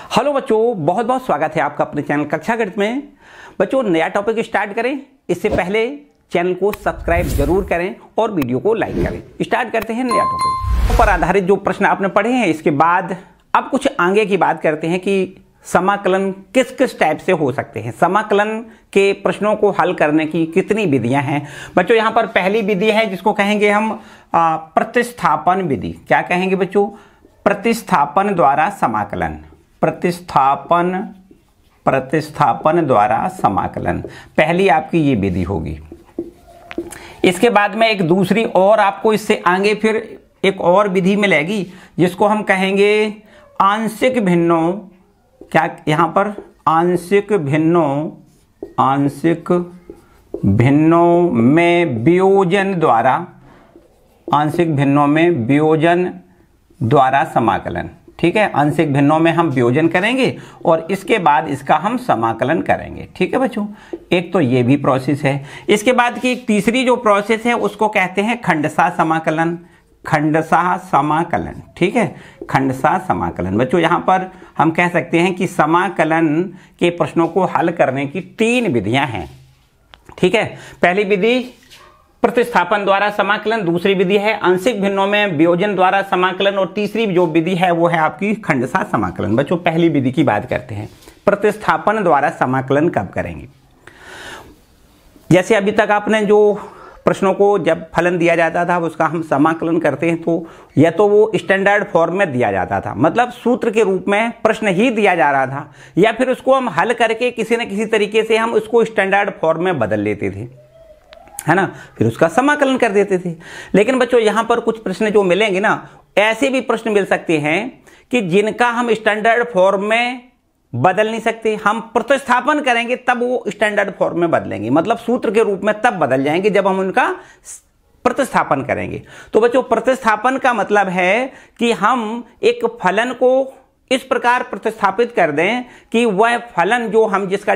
Hello बच्चों, बहुत बहुत स्वागत है आपका अपने चैनल कक्षा गणित में। बच्चों, नया टॉपिक स्टार्ट करें इससे पहले चैनल को सब्सक्राइब जरूर करें और वीडियो को लाइक करें। स्टार्ट करते हैं नया टॉपिक पर आधारित जो प्रश्न आपने पढ़े हैं। इसके बाद अब कुछ आगे की बात करते हैं कि समाकलन किस किस टाइप से हो सकते हैं, समाकलन के प्रश्नों को हल करने की कितनी विधियां हैं। बच्चों, यहाँ पर पहली विधि है जिसको कहेंगे हम प्रतिस्थापन विधि। क्या कहेंगे बच्चों? प्रतिस्थापन द्वारा समाकलन। प्रतिस्थापन द्वारा समाकलन पहली आपकी ये विधि होगी। इसके बाद में एक दूसरी और आपको इससे आगे फिर एक और विधि मिलेगी जिसको हम कहेंगे आंशिक भिन्नों। क्या यहां पर आंशिक भिन्नों में वियोजन द्वारा, आंशिक भिन्नों में वियोजन द्वारा समाकलन। ठीक है, आंशिक भिन्नों में हम वियोजन करेंगे और इसके बाद इसका हम समाकलन करेंगे। ठीक है बच्चों, एक तो ये भी प्रोसेस है। इसके बाद की एक तीसरी जो प्रोसेस है उसको कहते हैं खंडशः समाकलन। खंडशः समाकलन, ठीक है, खंडशः समाकलन। बच्चों, यहां पर हम कह सकते हैं कि समाकलन के प्रश्नों को हल करने की तीन विधियां हैं। ठीक है, पहली विधि प्रतिस्थापन द्वारा समाकलन, दूसरी विधि है आंशिक भिन्नों में वियोजन द्वारा समाकलन और तीसरी जो विधि है वो है आपकी खंडशः समाकलन। बच्चों, पहली विधि की बात करते हैं। प्रतिस्थापन द्वारा समाकलन कब करेंगे? जैसे अभी तक आपने जो प्रश्नों को जब फलन दिया जाता था उसका हम समाकलन करते हैं तो या तो वो स्टैंडर्ड फॉर्म में दिया जाता था, मतलब सूत्र के रूप में प्रश्न ही दिया जा रहा था, या फिर उसको हम हल करके किसी न किसी तरीके से हम उसको स्टैंडर्ड फॉर्म में बदल लेते थे, है ना, फिर उसका समाकलन कर देते थे। लेकिन बच्चों, यहां पर कुछ प्रश्न जो मिलेंगे ना, ऐसे भी प्रश्न मिल सकते हैं कि जिनका हम स्टैंडर्ड फॉर्म में बदल नहीं सकते। हम प्रतिस्थापन करेंगे तब वो स्टैंडर्ड फॉर्म में बदलेंगे, मतलब सूत्र के रूप में तब बदल जाएंगे जब हम उनका प्रतिस्थापन करेंगे। तो बच्चों, प्रतिस्थापन का मतलब है कि हम एक फलन को इस प्रकार प्रतिस्थापित कर दें कि वह फलन जो हम जिसका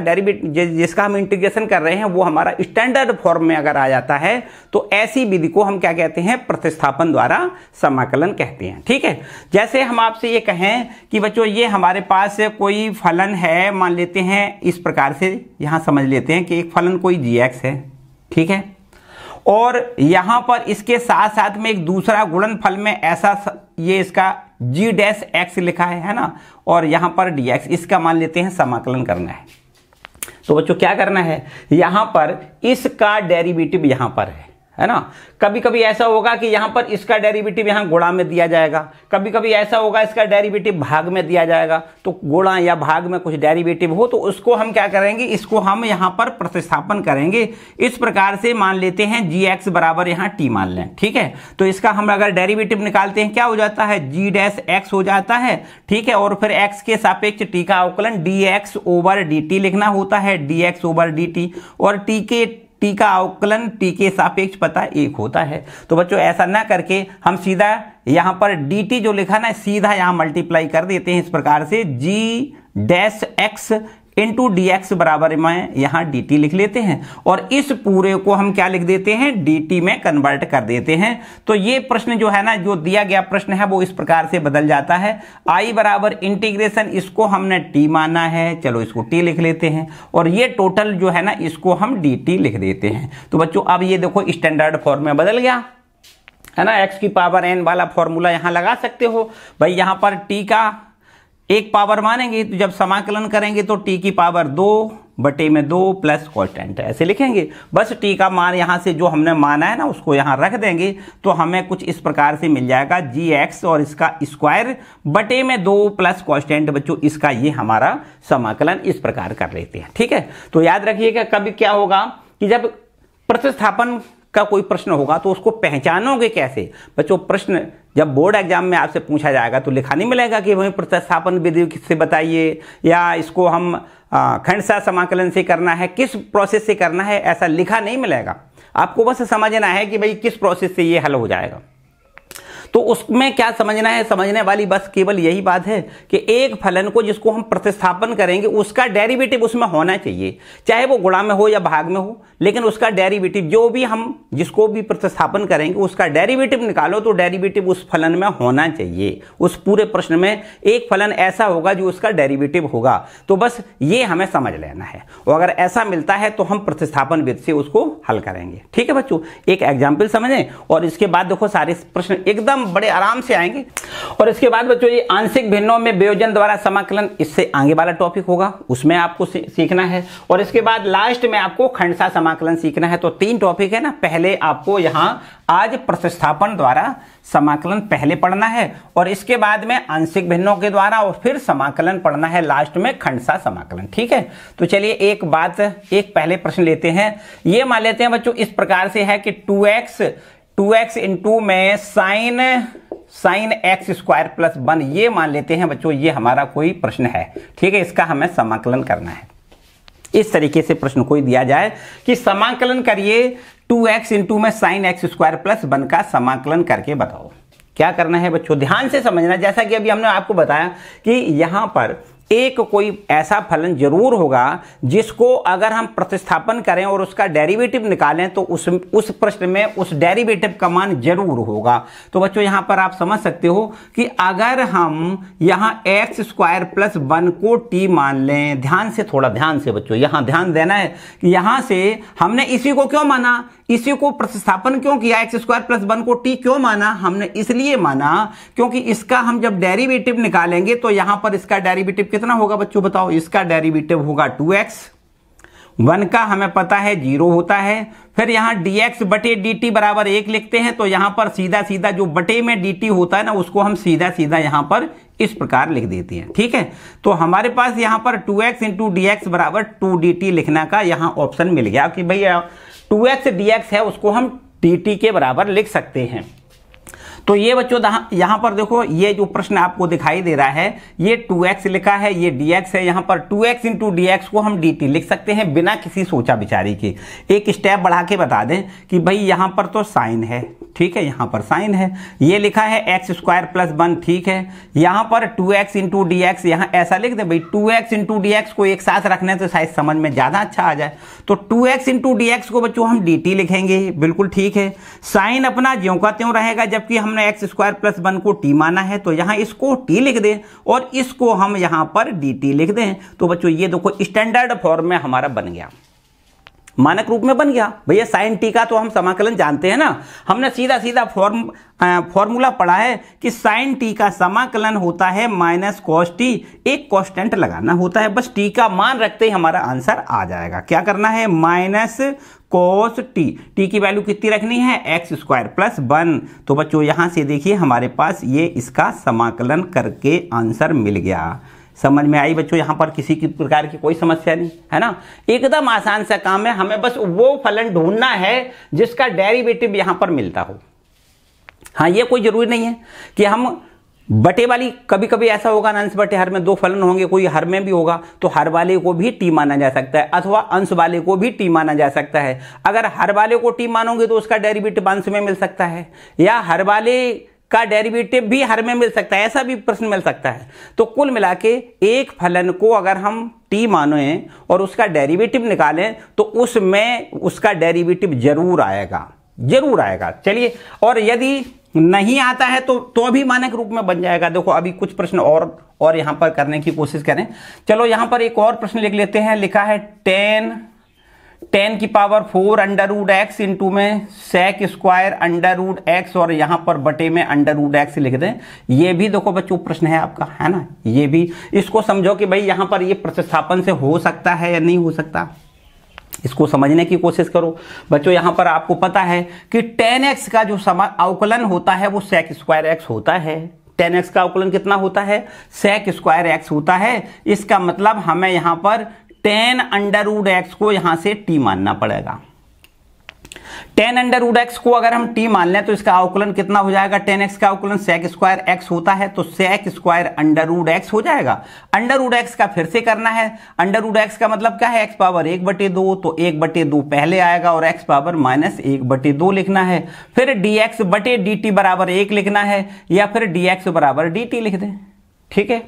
हम इंटीग्रेशन कर रहे हैं वो हमारा स्टैंडर्ड फॉर्म में अगर आ जाता है तो ऐसी विधि को हम क्या कहते हैं? प्रतिस्थापन द्वारा समाकलन कहते हैं। ठीक है, जैसे हम आपसे ये कहें कि बच्चों ये हमारे पास कोई फलन है, मान लेते हैं इस प्रकार से, यहां समझ लेते हैं कि एक फलन कोई gx है। ठीक है, और यहां पर इसके साथ साथ में एक दूसरा गुणनफल में ऐसा ये इसका g डैश x लिखा है ना, और यहां पर dx, इसका मान लेते हैं समाकलन करना है। तो बच्चों क्या करना है? यहां पर इसका डेरिवेटिव यहां पर है ना। कभी कभी ऐसा होगा कि यहां पर इसका डेरिवेटिव यहां गुणा में दिया जाएगा, कभी कभी ऐसा होगा इसका डेरिवेटिव भाग में दिया जाएगा। तो गुणा या भाग में कुछ डेरिवेटिव हो तो उसको हम क्या करेंगे? इसको हम यहां पर प्रतिस्थापन करेंगे। इस प्रकार से मान लेते हैं gx बराबर यहां t मान लें। ठीक है, तो इसका हम अगर डेरिवेटिव निकालते हैं क्या हो जाता है? g डैश x हो जाता है। ठीक है, और फिर x के सापेक्ष t का अवकलन dx ओवर dt लिखना होता है, dx ओवर dt, और t का अवकलन t के सापेक्ष पता 1 होता है। तो बच्चों, ऐसा ना करके हम सीधा यहां पर dt जो लिखा ना, सीधा यहां मल्टीप्लाई कर देते हैं। इस प्रकार से g dash x into dx बराबर में यहां dt लिख लेते हैं और इस पूरे को हम क्या लिख देते हैं? dt में कन्वर्ट कर देते हैं। तो ये प्रश्न जो है ना, जो दिया गया प्रश्न है वो इस प्रकार से बदल जाता है। i बराबर इंटीग्रेशन, इसको हमने t माना है, चलो इसको t लिख लेते हैं, और ये टोटल जो है ना इसको हम dt लिख देते हैं। तो बच्चों, अब ये देखो स्टैंडर्ड फॉर्म में बदल गया है ना। x की पावर n वाला फॉर्मूला यहां लगा सकते हो भाई। यहां पर t का एक पावर मानेंगे तो जब समाकलन करेंगे तो t की पावर 2/2 प्लस कांस्टेंट ऐसे लिखेंगे। बस t का मान यहां से जो हमने माना है ना उसको यहां रख देंगे तो हमें कुछ इस प्रकार से मिल जाएगा gx और इसका स्क्वायर बटे में 2 प्लस कांस्टेंट। बच्चों, इसका ये हमारा समाकलन इस प्रकार कर लेते हैं। ठीक है, तो याद रखिएगा कभी क्या होगा कि जब प्रतिस्थापन का कोई प्रश्न होगा तो उसको पहचानोगे कैसे? बच्चों, प्रश्न जब बोर्ड एग्जाम में आपसे पूछा जाएगा तो लिखा नहीं मिलेगा कि वही प्रतिस्थापन विधि से बताइए या इसको हम खंडशः समाकलन से करना है, किस प्रोसेस से करना है, ऐसा लिखा नहीं मिलेगा। आपको बस समझना है कि भाई किस प्रोसेस से ये हल हो जाएगा। तो उसमें क्या समझना है, समझने वाली बस केवल यही बात है कि एक फलन को जिसको हम प्रतिस्थापन करेंगे उसका डेरिवेटिव उसमें होना चाहिए, चाहे वो गुणा में हो या भाग में हो, लेकिन उसका डेरिवेटिव जो भी हम जिसको भी प्रतिस्थापन करेंगे उसका डेरिवेटिव निकालो तो डेरिवेटिव उस फलन में होना चाहिए। उस पूरे प्रश्न में एक फलन ऐसा होगा जो उसका डेरिवेटिव होगा। तो बस ये हमें समझ लेना है, और अगर ऐसा मिलता है तो हम प्रतिस्थापन विधि से उसको हल करेंगे। ठीक है बच्चों, एक एग्जाम्पल समझें और इसके बाद देखो सारे प्रश्न एकदम बड़े आराम से आएंगे। और इसके बाद बच्चों ये आंशिक भिन्नों में वियोजन द्वारा समाकलन, इससे आगे वाला टॉपिक होगा, उसमें आपको सीखना है। और इसके बाद लास्ट में आपको खंडसा समाकलन सीखना है। तो 3 टॉपिक है ना, पहले आपको यहां आज प्रतिस्थापन द्वारा समाकलन पहले पढ़ना है, और इसके बाद में आंशिक भिन्नों के द्वारा और फिर समाकलन पढ़ना है, लास्ट में खंडसा समाकलन। ठीक है, तो चलिए एक पहले प्रश्न लेते हैं। ये मान लेते हैं बच्चों इस प्रकार से है कि 2x इंटू में साइन एक्स स्क्वायर प्लस 1, ये मान लेते हैं बच्चों ये हमारा कोई प्रश्न है। ठीक है, इसका हमें समाकलन करना है। इस तरीके से प्रश्न कोई दिया जाए कि समाकलन करिए 2x इंटू में साइन एक्स स्क्वायर प्लस 1 का समाकलन करके बताओ। क्या करना है बच्चों, ध्यान से समझना। जैसा कि अभी हमने आपको बताया कि यहां पर एक कोई ऐसा फलन जरूर होगा जिसको अगर हम प्रतिस्थापन करें और उसका डेरिवेटिव निकालें तो उस प्रश्न में उस डेरिवेटिव का मान जरूर होगा। तो बच्चों यहां पर आप समझ सकते हो कि अगर हम यहां एक्स स्क्वायर प्लस 1 को टी मान लें, ध्यान से बच्चों यहां ध्यान देना है कि यहां से हमने इसी को क्यों माना, इसी को प्रतिस्थापन क्यों किया, एक्स स्क्वायर प्लस 1 को टी क्यों माना, हमने इसलिए माना क्योंकि इसका हम जब डेरिवेटिव निकालेंगे तो यहां पर इसका डेरिवेटिव कितना होगा बच्चों बताओ, इसका डेरिवेटिव होगा 2x, 1 का हमें पता है 0 होता है, फिर यहां dx बटे dt बराबर 1 लिखते हैं। तो यहां पर सीधा सीधा जो बटे में dt होता है ना उसको हम सीधा सीधा यहां पर इस प्रकार लिख देते हैं। ठीक है, तो हमारे पास यहां पर 2x इंटू dx बराबर 2dt लिखने का यहां ऑप्शन मिल गया कि भैया 2x dx है उसको हम dt के बराबर लिख सकते हैं। तो ये बच्चों यहां पर देखो ये जो प्रश्न आपको दिखाई दे रहा है ये 2x लिखा है, ये dx है, यहां पर 2x इंटू dx को हम dt लिख सकते हैं बिना किसी सोचा विचारी के। एक स्टेप बढ़ा के बता दें कि भाई यहां पर तो साइन है, ठीक है, यहां पर साइन है, ये लिखा है एक्स स्क्वायर प्लस 1, ठीक है, यहां पर 2x इंटू dx, यहां ऐसा लिख दे भाई 2x इंटू dx को एक साथ रखने से शायद समझ में ज्यादा अच्छा आ जाए। तो 2x इंटू dx को बच्चों हम dt लिखेंगे, बिल्कुल ठीक है। साइन अपना ज्यों का त्यों रहेगा, जबकि हमने एक्स स्क्वायर प्लस 1 को t माना है तो यहां इसको t लिख दें और इसको हम यहां पर dt लिख दें। तो बच्चों ये देखो स्टैंडर्ड फॉर्म में हमारा बन गया, मानक रूप में बन गया। भैया साइन टी का तो हम समाकलन जानते हैं ना, हमने सीधा सीधा फॉर्मूला पढ़ा है कि साइन टी का समाकलन होता है माइनस कॉस टी, एक कांस्टेंट लगाना होता है, बस टी का मान रखते ही हमारा आंसर आ जाएगा। क्या करना है, माइनस कॉस टी, टी की वैल्यू कितनी रखनी है, एक्स स्क्वायर प्लस 1। तो बच्चों यहां से देखिए हमारे पास ये इसका समाकलन करके आंसर मिल गया। समझ में आई बच्चों, यहां पर किसी की प्रकार की कोई समस्या नहीं है ना, एकदम आसान सा काम है। हमें बस वो फलन ढूंढना है जिसका डेरिवेटिव यहां पर मिलता हो। हाँ, ये कोई जरूरी नहीं है कि हम बटे वाली, कभी कभी ऐसा होगा ना अंश बटे हर में 2 फलन होंगे, कोई हर में भी होगा तो हर वाले को भी टी माना जा सकता है अथवा अंश वाले को भी टी माना जा सकता है। अगर हर वाले को टी मानोगे तो उसका डेरिवेटिव अंश में मिल सकता है, या हर वाले का डेरिवेटिव भी हर में मिल सकता है, ऐसा भी प्रश्न मिल सकता है। तो कुल मिला के एक फलन को अगर हम टी माने और उसका डेरिवेटिव निकालें तो उसमें उसका डेरिवेटिव जरूर आएगा। चलिए, और यदि नहीं आता है तो भी मानक रूप में बन जाएगा। देखो अभी कुछ प्रश्न और यहां पर करने की कोशिश करें। चलो यहां पर एक और प्रश्न लिख लेते हैं, लिखा है 10 की power 4 under root x into में sec square under root x, और यहां पर बटे में अंडर रूट एक्स लिख दें। ये भी देखो बच्चों प्रश्न है आपका, है ना, ये भी इसको समझो कि भाई यहां पर ये प्रतिस्थापन से हो सकता है या नहीं हो सकता, इसको समझने की कोशिश करो। बच्चों यहां पर आपको पता है कि 10x का जो अवकलन होता है वो सेक स्क्वायर एक्स होता है। 10x का अवकलन कितना होता है, सेक स्क्वायर एक्स होता है। इसका मतलब हमें यहां पर 10 अंडर रूट एक्स को यहां से t मानना पड़ेगा। 10 अंडर रूट एक्स को अगर हम t मान लें तो इसका अवकलन कितना हो जाएगा, 10x का अवकलन sec स्क्वायर x होता है, तो sec square under root x हो जाएगा। अंडर रूट x का फिर से करना है, अंडर रूट x का मतलब क्या है, x पावर 1/2, तो 1/2 पहले आएगा और x पावर -1/2 लिखना है। फिर dx/dt बराबर 1 लिखना है, या फिर dx बराबर dt लिख दें। ठीक है,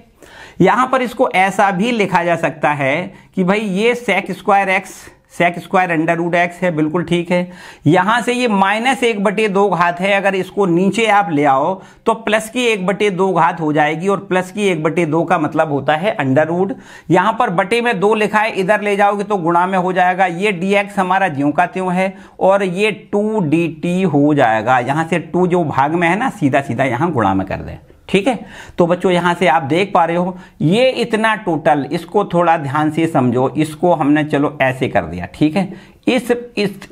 यहां पर इसको ऐसा भी लिखा जा सकता है कि भाई ये sec square x sec square under root x है, बिल्कुल ठीक है। यहां से ये -1/2 घात है, अगर इसको नीचे आप ले आओ तो प्लस की 1/2 घात हो जाएगी, और प्लस की 1/2 का मतलब होता है अंडर रूट। यहां पर बटे में 2 लिखा है, इधर ले जाओगे तो गुणा में हो जाएगा। ये dx हमारा ज्यों का त्यों है, और ये 2dt हो जाएगा। यहां से 2 जो भाग में है ना, सीधा सीधा यहां गुणा में कर दें। ठीक है, तो बच्चों यहां से आप देख पा रहे हो ये इतना टोटल, इसको थोड़ा ध्यान से समझो, इसको हमने चलो ऐसे कर दिया। ठीक है, इस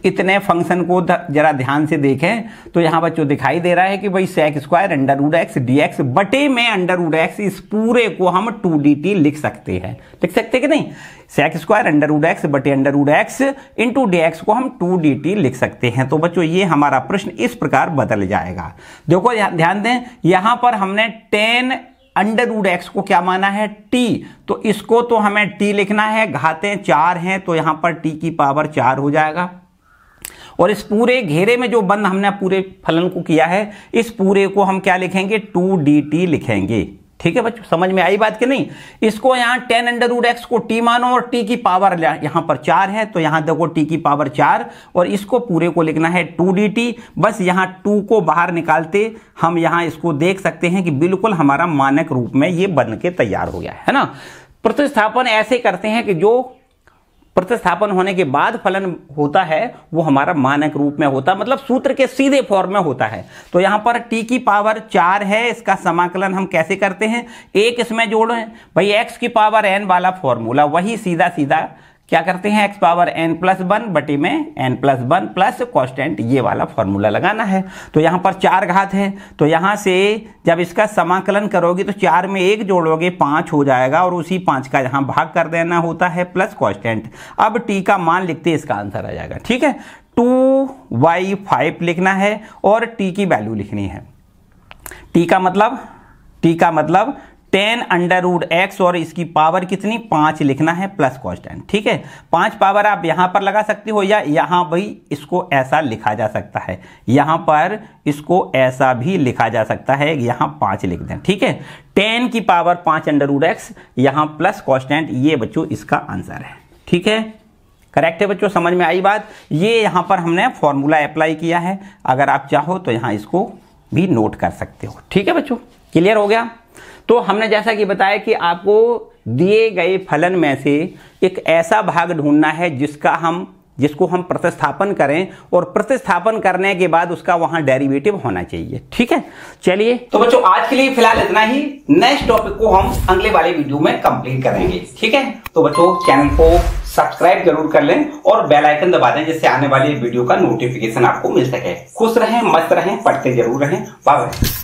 इतने फंक्शन को जरा ध्यान से देखें तो यहां बच्चों दिखाई दे रहा है कि भाई sec square under root x dx बटे में अंडर रूट एक्स, इस पूरे को हम 2dt लिख सकते हैं। लिख सकते कि नहीं, sec square under root x बटे under root x into dx को हम 2dt लिख सकते हैं। तो बच्चों ये हमारा प्रश्न इस प्रकार बदल जाएगा। देखो ध्यान दें, यहां पर हमने 10 अंडर रूट एक्स को क्या माना है, t, तो इसको तो हमें t लिखना है, घातें 4 हैं तो यहां पर t की पावर 4 हो जाएगा। और इस पूरे घेरे में जो बंद हमने पूरे फलन को किया है, इस पूरे को हम क्या लिखेंगे, 2dt लिखेंगे। ठीक है बच्चों, समझ में आई बात कि नहीं। इसको यहां 10 अंडर रूट एक्स को t मानो, और t की पावर यहां पर 4 है, तो यहां देखो t की पावर 4, और इसको पूरे को लिखना है 2dt। बस यहां 2 को बाहर निकालते हम यहां इसको देख सकते हैं कि बिल्कुल हमारा मानक रूप में ये बन के तैयार हो गया है ना। प्रतिस्थापन ऐसे करते हैं कि जो प्रतिस्थापन होने के बाद फलन होता है वो हमारा मानक रूप में होता है, मतलब सूत्र के सीधे फॉर्म में होता है। तो यहां पर t की पावर 4 है, इसका समाकलन हम कैसे करते हैं, एक इसमें जोड़ो है भाई, x की पावर n वाला फॉर्मूला, वही सीधा सीधा क्या करते हैं, x पावर n+1 बटे में n+1 प्लस कांस्टेंट, ये वाला फॉर्मूला लगाना है। तो यहां पर 4 घात है, तो यहां से जब इसका समाकलन करोगे तो 4 में 1 जोड़ोगे 5 हो जाएगा, और उसी 5 का यहां भाग कर देना होता है प्लस कांस्टेंट। अब t का मान लिखते इसका आंसर आ जाएगा। ठीक है, 2y5 लिखना है और t की वैल्यू लिखनी है। t का मतलब 10 अंडर रूट एक्स, और इसकी पावर कितनी, 5 लिखना है प्लस कांस्टेंट। ठीक है, 5 पावर आप यहां पर लगा सकते हो, या यहां भाई इसको ऐसा लिखा जा सकता है, यहां पर इसको ऐसा भी लिखा जा सकता है, यहां 5 लिख दें। ठीक है, 10 की पावर 5 अंडर रूट एक्स, यहां प्लस कांस्टेंट, ये बच्चों इसका आंसर है। ठीक है, करेक्ट है बच्चों, समझ में आई बात। ये यहां पर हमने फॉर्मूला अप्लाई किया है, अगर आप चाहो तो यहां इसको भी नोट कर सकते हो। ठीक है बच्चों, क्लियर हो गया। तो हमने जैसा कि बताया कि आपको दिए गए फलन में से एक ऐसा भाग ढूंढना है जिसको हम प्रतिस्थापन करें, और प्रतिस्थापन करने के बाद उसका वहां डेरिवेटिव होना चाहिए। ठीक है, चलिए तो बच्चों आज के लिए फिलहाल इतना ही, नेक्स्ट टॉपिक को हम अगले वाले वीडियो में कंप्लीट करेंगे। ठीक है, तो बच्चों चैनल को सब्सक्राइब जरूर कर लें और बेल आइकन दबा दें, जिससे आने वाली वीडियो का नोटिफिकेशन आपको मिल सके। खुश रहें, मस्त रहें, पढ़ते जरूर रहें। Bye bye.